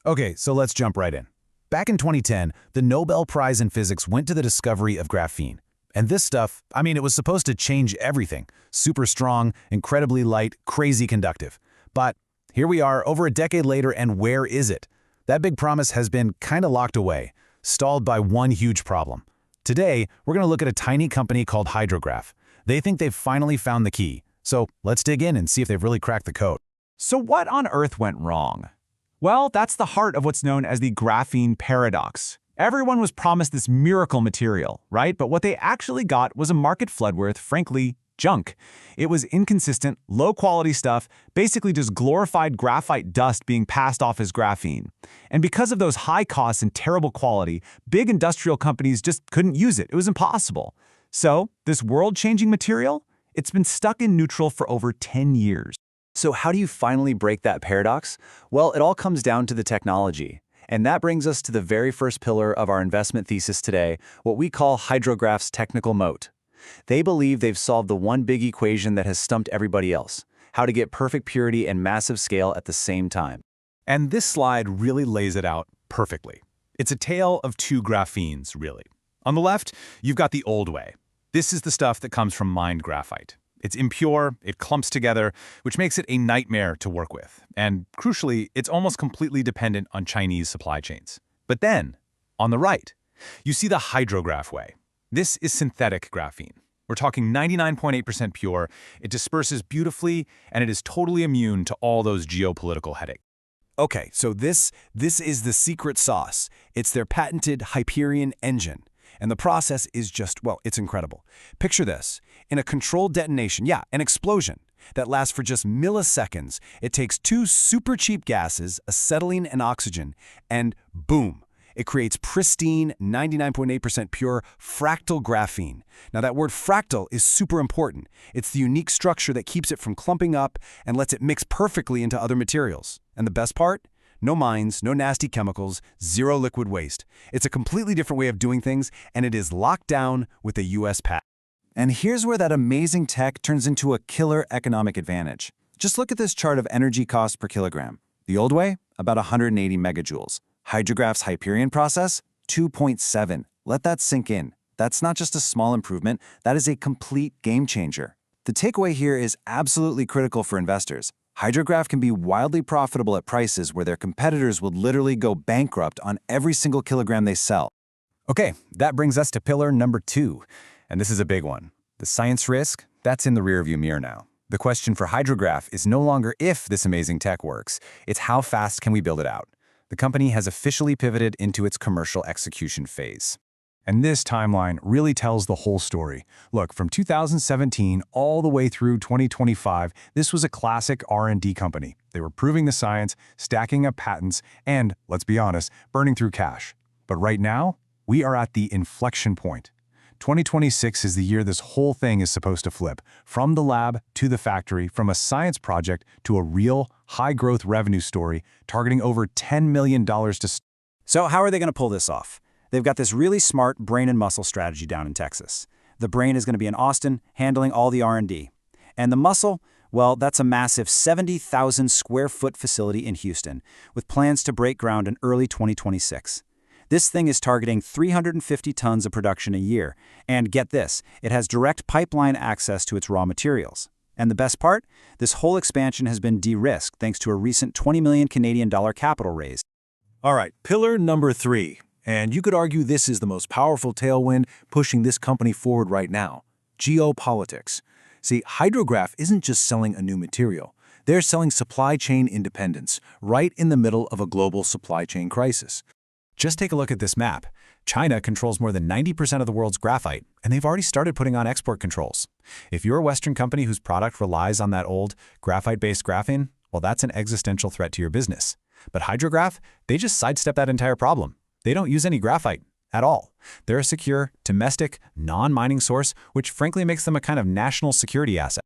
Okay, so let's jump right in. Back in 2010, the Nobel Prize in Physics went to the discovery of graphene. And this stuff, it was supposed to change everything. Super strong, incredibly light, crazy conductive. But here we are over a decade later, and where is it? That big promise has been kind of locked away, stalled by one huge problem. Today, we're going to look at a tiny company called HydroGraph. They think they've finally found the key. So let's dig in and see if they've really cracked the code. So what on earth went wrong? Well, that's the heart of what's known as the graphene paradox. Everyone was promised this miracle material, right? But what they actually got was a market flood worth, frankly, junk. It was inconsistent, low-quality stuff, basically just glorified graphite dust being passed off as graphene. And because of those high costs and terrible quality, big industrial companies just couldn't use it. It was impossible. So, this world-changing material, it's been stuck in neutral for over 10 years. So how do you finally break that paradox? Well, it all comes down to the technology. And that brings us to the very first pillar of our investment thesis today, what we call HydroGraph's technical moat. They believe they've solved the one big equation that has stumped everybody else: how to get perfect purity and massive scale at the same time. And this slide really lays it out perfectly. It's a tale of two graphenes, really. On the left, you've got the old way. This is the stuff that comes from mined graphite. It's impure, it clumps together, which makes it a nightmare to work with. And crucially, it's almost completely dependent on Chinese supply chains. But then, on the right, you see the HydroGraph way. This is synthetic graphene. We're talking 99.8% pure, it disperses beautifully, and it is totally immune to all those geopolitical headaches. Okay, so this is the secret sauce. It's their patented Hyperion engine. And the process is just, well, it's incredible. Picture this. In a controlled detonation, an explosion that lasts for just milliseconds, it takes two super cheap gases, acetylene and oxygen, and boom, it creates pristine, 99.8% pure fractal graphene. Now that word fractal is super important. It's the unique structure that keeps it from clumping up and lets it mix perfectly into other materials. And the best part? No mines, no nasty chemicals, zero liquid waste. It's a completely different way of doing things, and it is locked down with a US patent. And here's where that amazing tech turns into a killer economic advantage. Just look at this chart of energy cost per kilogram. The old way, about 180 megajoules. HydroGraph's Hyperion process, 2.7. Let that sink in. That's not just a small improvement, that is a complete game changer. The takeaway here is absolutely critical for investors. HydroGraph can be wildly profitable at prices where their competitors would literally go bankrupt on every single kilogram they sell. Okay, that brings us to pillar number 2. And this is a big one. The science risk, that's in the rearview mirror now. The question for HydroGraph is no longer if this amazing tech works, it's how fast can we build it out. The company has officially pivoted into its commercial execution phase. And this timeline really tells the whole story. Look, from 2017 all the way through 2025, this was a classic R&D company. They were proving the science, stacking up patents, and, let's be honest, burning through cash. But right now, we are at the inflection point. 2026 is the year this whole thing is supposed to flip, from the lab to the factory, from a science project to a real, high-growth revenue story targeting over $10 million to... So how are they going to pull this off? They've got this really smart brain and muscle strategy down in Texas. The brain is going to be in Austin, handling all the R&D. And the muscle, well, that's a massive 70,000 square foot facility in Houston, with plans to break ground in early 2026. This thing is targeting 350 tons of production a year. And get this, it has direct pipeline access to its raw materials. And the best part? This whole expansion has been de-risked thanks to a recent 20 million Canadian dollar capital raise. All right, pillar number 3. And you could argue this is the most powerful tailwind pushing this company forward right now: geopolitics. See, HydroGraph isn't just selling a new material. They're selling supply chain independence, right in the middle of a global supply chain crisis. Just take a look at this map. China controls more than 90% of the world's graphite, and they've already started putting on export controls. If you're a Western company whose product relies on that old graphite-based graphene, well, that's an existential threat to your business. But HydroGraph, they just sidestep that entire problem. They don't use any graphite at all. They're a secure, domestic, non-mining source, which frankly makes them a kind of national security asset.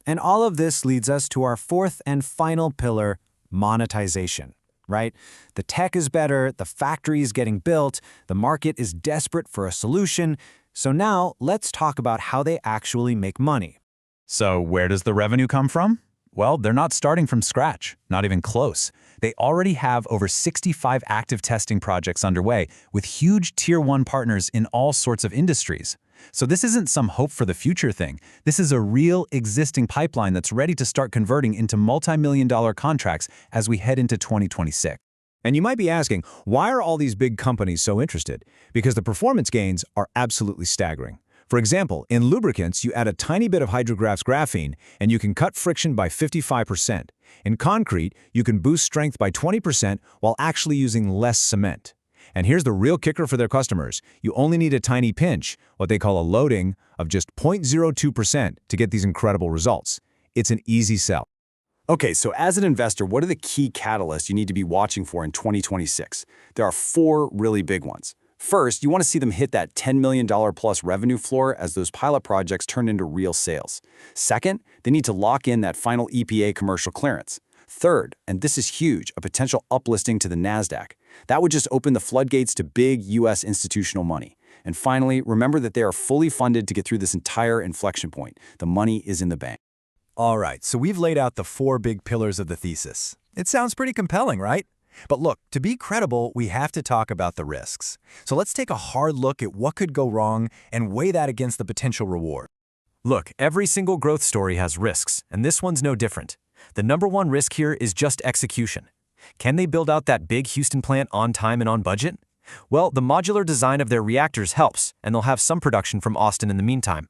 And all of this leads us to our fourth and final pillar, monetization, right? The tech is better, the factory is getting built, the market is desperate for a solution. So now let's talk about how they actually make money. So where does the revenue come from? Well, they're not starting from scratch, not even close. They already have over 65 active testing projects underway with huge Tier 1 partners in all sorts of industries. So this isn't some hope for the future thing. This is a real existing pipeline that's ready to start converting into multi-million-dollar contracts as we head into 2026. And you might be asking, why are all these big companies so interested? Because the performance gains are absolutely staggering. For example, in lubricants, you add a tiny bit of HydroGraph's graphene, and you can cut friction by 55%. In concrete, you can boost strength by 20% while actually using less cement. And here's the real kicker for their customers. You only need a tiny pinch, what they call a loading, of just 0.02% to get these incredible results. It's an easy sell. Okay, so as an investor, what are the key catalysts you need to be watching for in 2026? There are 4 really big ones. First, you want to see them hit that $10 million plus revenue floor as those pilot projects turn into real sales. Second, they need to lock in that final EPA commercial clearance. Third, and this is huge, a potential uplisting to the Nasdaq. That would just open the floodgates to big U.S. institutional money. And finally, remember that they are fully funded to get through this entire inflection point. The money is in the bank. All right, so we've laid out the 4 big pillars of the thesis. It sounds pretty compelling, right? But look, to be credible, we have to talk about the risks. So let's take a hard look at what could go wrong and weigh that against the potential reward. Look, every single growth story has risks, and this one's no different. The number one risk here is just execution. Can they build out that big Houston plant on time and on budget? Well, the modular design of their reactors helps, and they'll have some production from Austin in the meantime.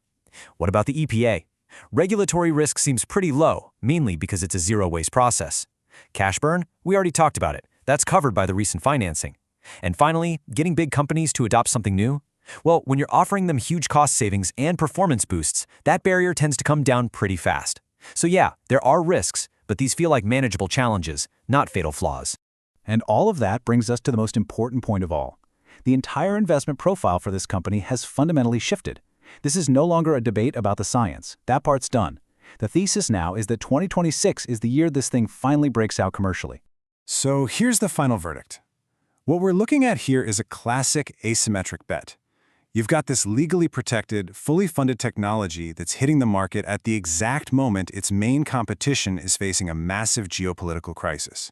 What about the EPA? Regulatory risk seems pretty low, mainly because it's a zero-waste process. Cash burn? We already talked about it. That's covered by the recent financing. And finally, getting big companies to adopt something new? Well, when you're offering them huge cost savings and performance boosts, that barrier tends to come down pretty fast. So yeah, there are risks, but these feel like manageable challenges, not fatal flaws. And all of that brings us to the most important point of all. The entire investment profile for this company has fundamentally shifted. This is no longer a debate about the science. That part's done. The thesis now is that 2026 is the year this thing finally breaks out commercially. So here's the final verdict. What we're looking at here is a classic asymmetric bet. You've got this legally protected, fully funded technology that's hitting the market at the exact moment its main competition is facing a massive geopolitical crisis.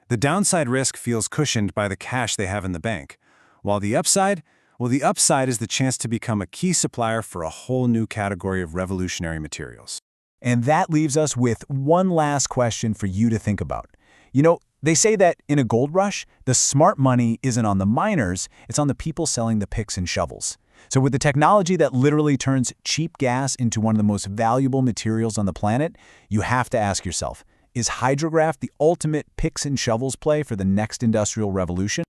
The downside risk feels cushioned by the cash they have in the bank, while the upside is the chance to become a key supplier for a whole new category of revolutionary materials. And that leaves us with one last question for you to think about. They say that in a gold rush, the smart money isn't on the miners, it's on the people selling the picks and shovels. So with the technology that literally turns cheap gas into one of the most valuable materials on the planet, you have to ask yourself, is HydroGraph the ultimate picks and shovels play for the next industrial revolution?